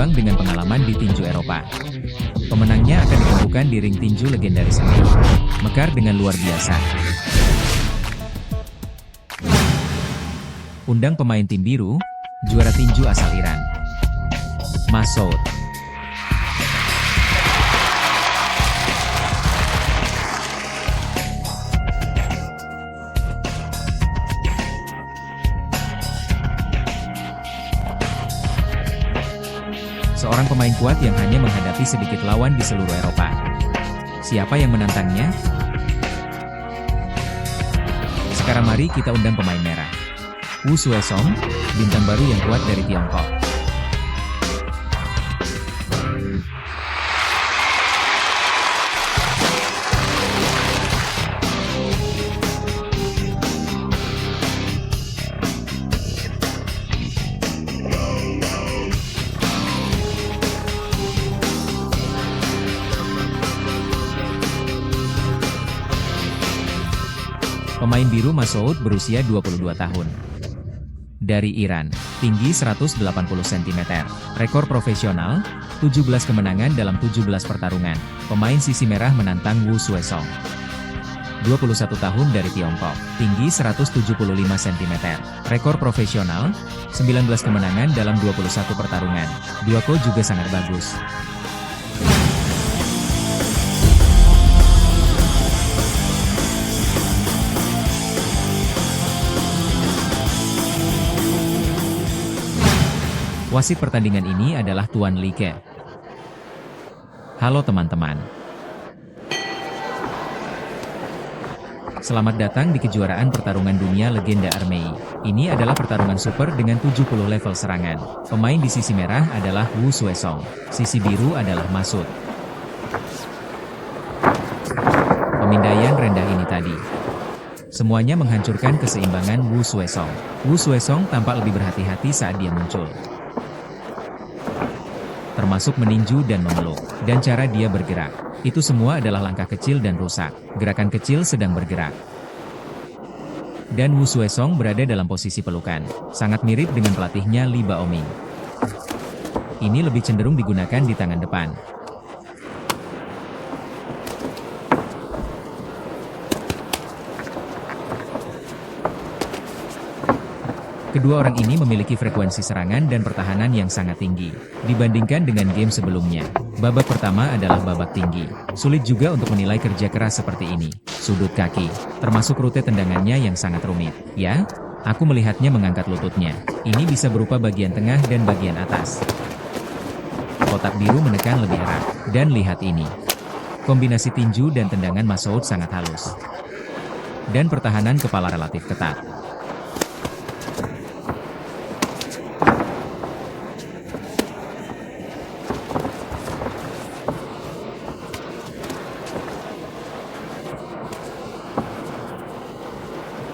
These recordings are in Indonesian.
berjuang dengan pengalaman di tinju Eropa. Pemenangnya akan ditentukan di ring tinju legendaris ini. Mekar dengan luar biasa. Undang pemain tim biru, juara tinju asal Iran, Masoud. Seorang pemain kuat yang hanya menghadapi sedikit lawan di seluruh Eropa. Siapa yang menantangnya? Sekarang mari kita undang pemain merah. Wu Suesong, bintang baru yang kuat dari Tiongkok. Pemain biru Masoud berusia 22 tahun. Dari Iran, tinggi 180 cm, rekor profesional, 17 kemenangan dalam 17 pertarungan. Pemain sisi merah menantang Wu Suesong. 21 tahun dari Tiongkok, tinggi 175 cm, rekor profesional, 19 kemenangan dalam 21 pertarungan. Duako juga sangat bagus. Wasit pertandingan ini adalah Tuan Like. Halo teman-teman. Selamat datang di kejuaraan pertarungan dunia legenda Armei. Ini adalah pertarungan super dengan 70 level serangan. Pemain di sisi merah adalah Wu Suesong. Sisi biru adalah Masoud. Pemindaian rendah ini tadi. Semuanya menghancurkan keseimbangan Wu Suesong. Wu Suesong tampak lebih berhati-hati saat dia muncul. Termasuk meninju dan memeluk, dan cara dia bergerak. Itu semua adalah langkah kecil dan rusak. Gerakan kecil sedang bergerak. Dan Wu Suesong berada dalam posisi pelukan, sangat mirip dengan pelatihnya Li Baoming. Ini lebih cenderung digunakan di tangan depan. Kedua orang ini memiliki frekuensi serangan dan pertahanan yang sangat tinggi, dibandingkan dengan game sebelumnya. Babak pertama adalah babak tinggi. Sulit juga untuk menilai kerja keras seperti ini. Sudut kaki, termasuk rute tendangannya yang sangat rumit. Ya, aku melihatnya mengangkat lututnya. Ini bisa berupa bagian tengah dan bagian atas. Kotak biru menekan lebih erat. Dan lihat ini. Kombinasi tinju dan tendangan Masoud sangat halus. Dan pertahanan kepala relatif ketat.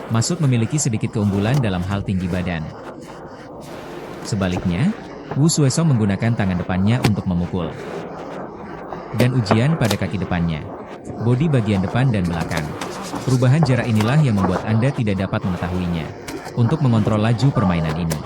Masoud memiliki sedikit keunggulan dalam hal tinggi badan. Sebaliknya, Wu Suesong menggunakan tangan depannya untuk memukul. Dan ujian pada kaki depannya. Bodi bagian depan dan belakang. Perubahan jarak inilah yang membuat Anda tidak dapat mengetahuinya. Untuk mengontrol laju permainan ini.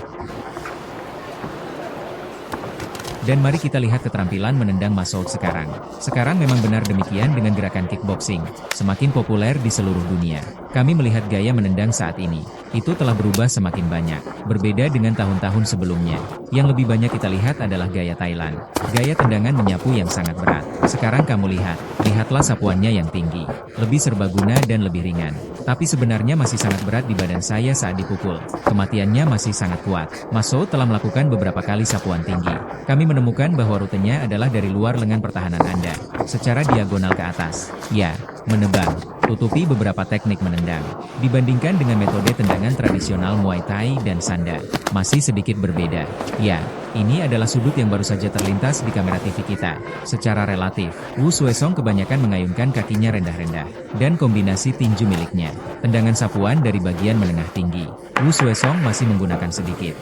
Dan mari kita lihat keterampilan menendang Masoud sekarang. Sekarang memang benar demikian dengan gerakan kickboxing, semakin populer di seluruh dunia. Kami melihat gaya menendang saat ini. Itu telah berubah semakin banyak, berbeda dengan tahun-tahun sebelumnya. Yang lebih banyak kita lihat adalah gaya Thailand. Gaya tendangan menyapu yang sangat berat. Sekarang kamu lihatlah sapuannya yang tinggi. Lebih serbaguna dan lebih ringan. Tapi sebenarnya masih sangat berat di badan saya saat dipukul. Kematiannya masih sangat kuat. Masoud telah melakukan beberapa kali sapuan tinggi. Kami menemukan bahwa rutenya adalah dari luar lengan pertahanan Anda, secara diagonal ke atas. Ya, menebang, tutupi beberapa teknik menendang. Dibandingkan dengan metode tendangan tradisional Muay Thai dan Sanda, masih sedikit berbeda. Ya, ini adalah sudut yang baru saja terlintas di kamera TV kita. Secara relatif, Wu Suesong kebanyakan mengayunkan kakinya rendah-rendah, dan kombinasi tinju miliknya. Tendangan sapuan dari bagian menengah tinggi. Wu Suesong masih menggunakan sedikit.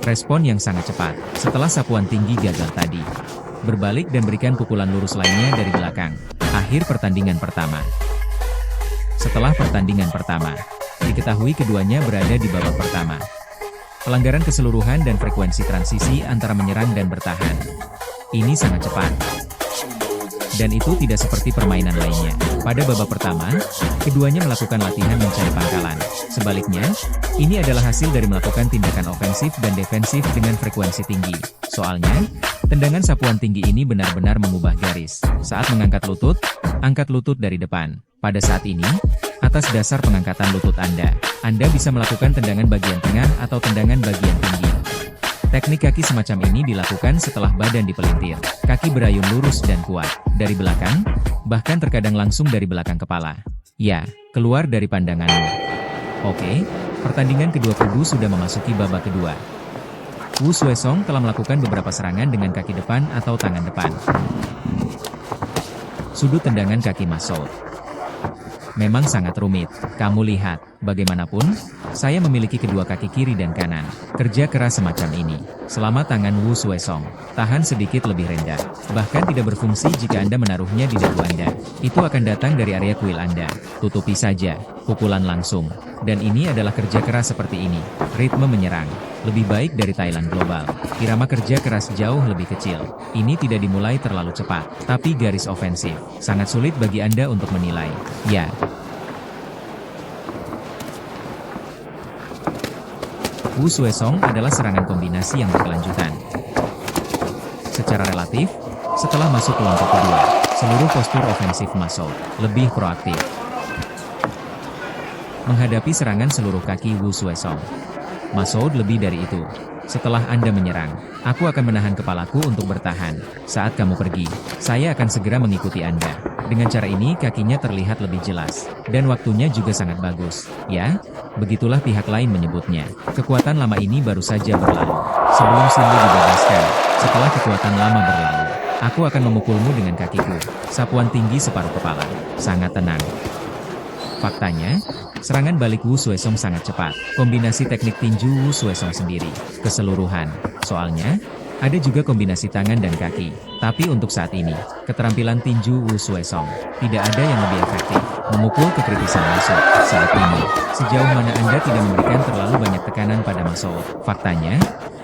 Respon yang sangat cepat, setelah sapuan tinggi gagal tadi. Berbalik dan berikan pukulan lurus lainnya dari belakang. Akhir pertandingan pertama. Setelah pertandingan pertama, diketahui keduanya berada di babak pertama. Pelanggaran keseluruhan dan frekuensi transisi antara menyerang dan bertahan. Ini sangat cepat. Dan itu tidak seperti permainan lainnya. Pada babak pertama, keduanya melakukan latihan mencari pangkalan. Sebaliknya, ini adalah hasil dari melakukan tindakan ofensif dan defensif dengan frekuensi tinggi. Soalnya, tendangan sapuan tinggi ini benar-benar mengubah garis. Saat mengangkat lutut, angkat lutut dari depan. Pada saat ini, atas dasar pengangkatan lutut Anda bisa melakukan tendangan bagian tengah atau tendangan bagian tinggi. Teknik kaki semacam ini dilakukan setelah badan dipelintir. Kaki berayun lurus dan kuat. Dari belakang, bahkan terkadang langsung dari belakang kepala. Ya, keluar dari pandanganmu. Oke, pertandingan kedua kubu sudah memasuki babak kedua. Wu Suesong telah melakukan beberapa serangan dengan kaki depan atau tangan depan. Sudut tendangan kaki Masoud memang sangat rumit. Kamu lihat, bagaimanapun, saya memiliki kedua kaki kiri dan kanan. Kerja keras semacam ini, selama tangan Wu Suesong tahan sedikit lebih rendah, bahkan tidak berfungsi jika Anda menaruhnya di dagu Anda. Itu akan datang dari area kuil Anda. Tutupi saja, pukulan langsung. Dan ini adalah kerja keras seperti ini. Ritme menyerang lebih baik dari Thailand Global. Irama kerja keras jauh lebih kecil. Ini tidak dimulai terlalu cepat, tapi garis ofensif. Sangat sulit bagi Anda untuk menilai. Ya. Wu Suesong adalah serangan kombinasi yang berkelanjutan. Secara relatif, setelah masuk kelompok kedua, seluruh postur ofensif Masoud lebih proaktif. Menghadapi serangan seluruh kaki Wu Suesong, Masoud lebih dari itu. Setelah Anda menyerang, aku akan menahan kepalaku untuk bertahan. Saat kamu pergi, saya akan segera mengikuti Anda. Dengan cara ini kakinya terlihat lebih jelas. Dan waktunya juga sangat bagus. Ya, begitulah pihak lain menyebutnya. Kekuatan lama ini baru saja berlalu. Sebelum Sinli dibebaskan, setelah kekuatan lama berlalu, aku akan memukulmu dengan kakiku. Sapuan tinggi separuh kepala. Sangat tenang. Faktanya, serangan balik Wu Suesong sangat cepat. Kombinasi teknik tinju Wu Suesong sendiri, keseluruhan. Soalnya, ada juga kombinasi tangan dan kaki. Tapi untuk saat ini, keterampilan tinju Wu Suesong tidak ada yang lebih efektif. Memukul kekritisan Masoud. Saat ini, sejauh mana Anda tidak memberikan terlalu banyak tekanan pada Masoud. Faktanya,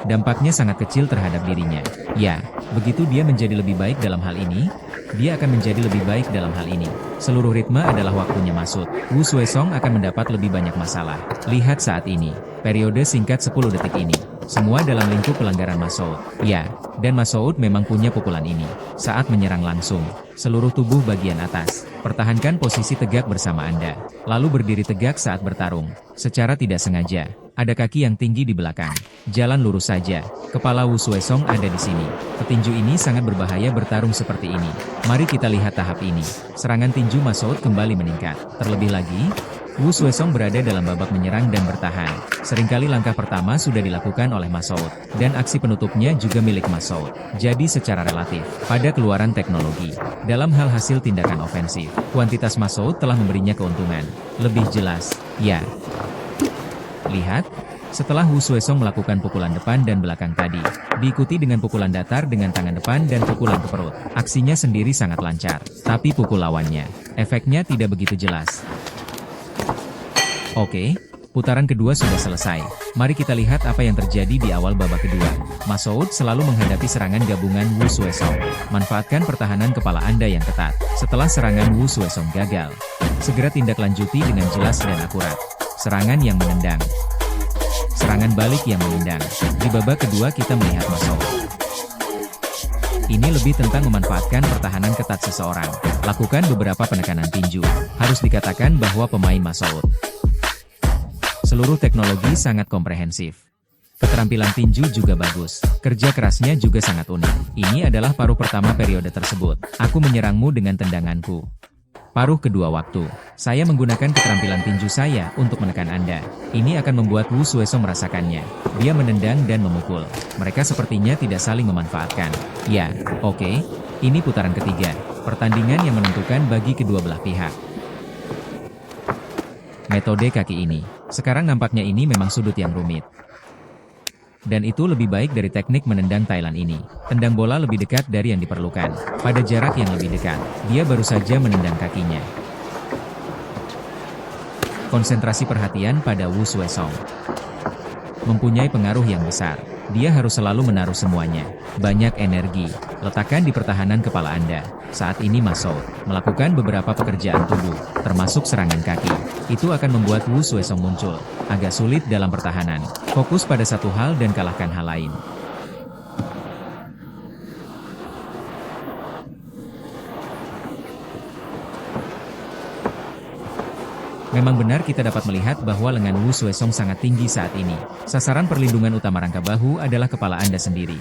dampaknya sangat kecil terhadap dirinya. Ya, begitu dia menjadi lebih baik dalam hal ini, dia akan menjadi lebih baik dalam hal ini. Seluruh ritme adalah waktunya Masoud. Wu Suesong akan mendapat lebih banyak masalah. Lihat saat ini, periode singkat 10 detik ini. Semua dalam lingkup pelanggaran Masoud. Ya, dan Masoud memang punya pukulan ini. Saat menyerang langsung, seluruh tubuh bagian atas. Pertahankan posisi tegak bersama Anda. Lalu berdiri tegak saat bertarung. Secara tidak sengaja, ada kaki yang tinggi di belakang. Jalan lurus saja. Kepala Wu Suesong ada di sini. Petinju ini sangat berbahaya bertarung seperti ini. Mari kita lihat tahap ini. Serangan tinju Masoud kembali meningkat. Terlebih lagi, Wu Suesong berada dalam babak menyerang dan bertahan. Seringkali langkah pertama sudah dilakukan oleh Masoud, dan aksi penutupnya juga milik Masoud. Jadi secara relatif, pada keluaran teknologi, dalam hal hasil tindakan ofensif, kuantitas Masoud telah memberinya keuntungan. Lebih jelas, ya. Lihat, setelah Wu Suesong melakukan pukulan depan dan belakang tadi, diikuti dengan pukulan datar dengan tangan depan dan pukulan ke perut. Aksinya sendiri sangat lancar, tapi pukul lawannya, efeknya tidak begitu jelas. Oke, putaran kedua sudah selesai. Mari kita lihat apa yang terjadi di awal babak kedua. Masoud selalu menghadapi serangan gabungan Wu Suesong. Manfaatkan pertahanan kepala Anda yang ketat. Setelah serangan Wu Suesong gagal, segera tindak lanjuti dengan jelas dan akurat. Serangan yang menendang. Serangan balik yang menendang. Di babak kedua kita melihat Masoud. Ini lebih tentang memanfaatkan pertahanan ketat seseorang. Lakukan beberapa penekanan tinju. Harus dikatakan bahwa pemain Masoud seluruh teknologi sangat komprehensif. Keterampilan tinju juga bagus. Kerja kerasnya juga sangat unik. Ini adalah paruh pertama periode tersebut. Aku menyerangmu dengan tendanganku. Paruh kedua waktu. Saya menggunakan keterampilan tinju saya untuk menekan Anda. Ini akan membuat Wu Suesong merasakannya. Dia menendang dan memukul. Mereka sepertinya tidak saling memanfaatkan. Ya, oke. Ini putaran ketiga. Pertandingan yang menentukan bagi kedua belah pihak. Metode kaki ini. Sekarang nampaknya ini memang sudut yang rumit. Dan itu lebih baik dari teknik menendang Thailand ini. Tendang bola lebih dekat dari yang diperlukan. Pada jarak yang lebih dekat, dia baru saja menendang kakinya. Konsentrasi perhatian pada Wu Suesong. mempunyai pengaruh yang besar. Dia harus selalu menaruh semuanya. Banyak energi. Letakkan di pertahanan kepala Anda. Saat ini Masoud melakukan beberapa pekerjaan tubuh, termasuk serangan kaki. Itu akan membuat Wu Xuesong muncul. Agak sulit dalam pertahanan. Fokus pada satu hal dan kalahkan hal lain. Memang benar kita dapat melihat bahwa lengan Wu Xuesong sangat tinggi saat ini. Sasaran perlindungan utama rangka bahu adalah kepala Anda sendiri.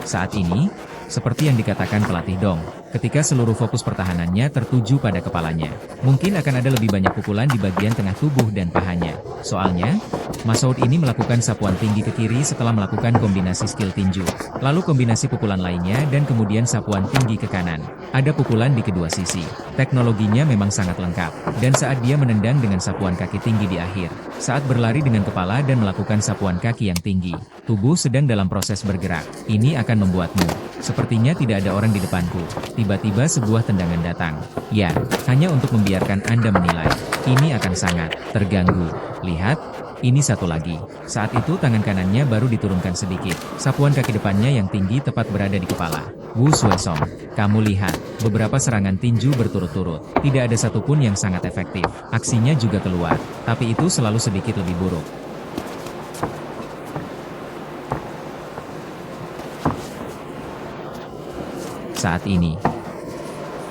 Saat ini, seperti yang dikatakan pelatih Dong, ketika seluruh fokus pertahanannya tertuju pada kepalanya, mungkin akan ada lebih banyak pukulan di bagian tengah tubuh dan pahanya. Soalnya, Masoud ini melakukan sapuan tinggi ke kiri setelah melakukan kombinasi skill tinju, lalu kombinasi pukulan lainnya dan kemudian sapuan tinggi ke kanan. Ada pukulan di kedua sisi. Teknologinya memang sangat lengkap, dan saat dia menendang dengan sapuan kaki tinggi di akhir, saat berlari dengan kepala dan melakukan sapuan kaki yang tinggi, tubuh sedang dalam proses bergerak. Ini akan membuatmu, sepertinya tidak ada orang di depanku. Tiba-tiba sebuah tendangan datang. Ya, hanya untuk membiarkan Anda menilai. Ini akan sangat terganggu. Lihat, ini satu lagi. Saat itu tangan kanannya baru diturunkan sedikit. Sapuan kaki depannya yang tinggi tepat berada di kepala Wu Xuesong. Kamu lihat, beberapa serangan tinju berturut-turut. Tidak ada satupun yang sangat efektif. Aksinya juga keluar, tapi itu selalu sedikit lebih buruk. Saat ini,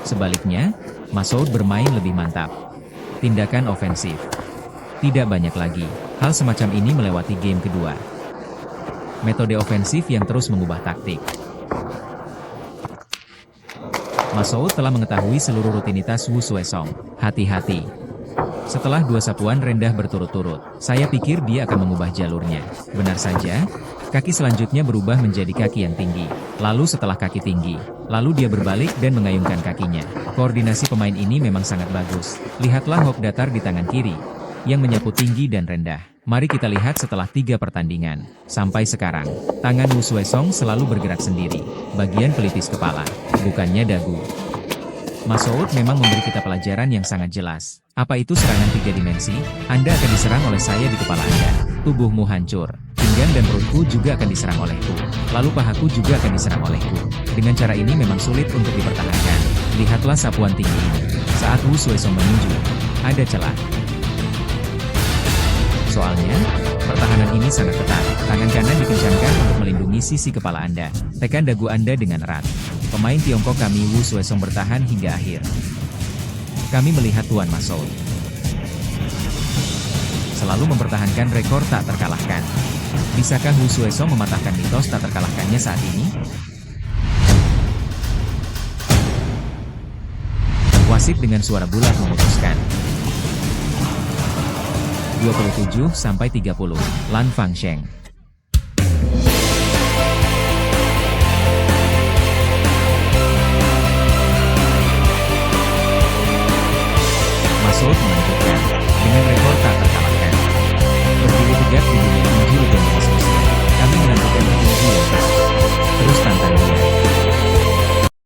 sebaliknya, Masoud bermain lebih mantap. Tindakan ofensif. Tidak banyak lagi. Hal semacam ini melewati game kedua. Metode ofensif yang terus mengubah taktik. Masoud telah mengetahui seluruh rutinitas Wu Xuesong. Hati-hati. Setelah dua sapuan rendah berturut-turut, saya pikir dia akan mengubah jalurnya. Benar saja, kaki selanjutnya berubah menjadi kaki yang tinggi. Lalu setelah kaki tinggi, lalu dia berbalik dan mengayunkan kakinya. Koordinasi pemain ini memang sangat bagus. Lihatlah hok datar di tangan kiri, yang menyapu tinggi dan rendah. Mari kita lihat setelah 3 pertandingan. Sampai sekarang, tangan Wu Xuesong selalu bergerak sendiri. Bagian pelipis kepala, bukannya dagu. Masoud memang memberi kita pelajaran yang sangat jelas. Apa itu serangan 3 dimensi? Anda akan diserang oleh saya di kepala Anda. Tubuhmu hancur. Pinggang dan perutku juga akan diserang olehku. Lalu pahaku juga akan diserang olehku. Dengan cara ini memang sulit untuk dipertahankan. Lihatlah sapuan tinggi ini. Saat Wu Xuesong menunjuk, ada celah. Soalnya, pertahanan ini sangat ketat. Tangan kanan dikencangkan untuk melindungi sisi kepala Anda. Tekan dagu Anda dengan erat. Pemain Tiongkok kami Wu Xuesong bertahan hingga akhir. Kami melihat Tuan Masoud selalu mempertahankan rekor tak terkalahkan. Bisakah Wu Xuesong mematahkan mitos tak terkalahkannya saat ini? Wasit dengan suara bulat memutuskan. 27-30, Lan Fangsheng.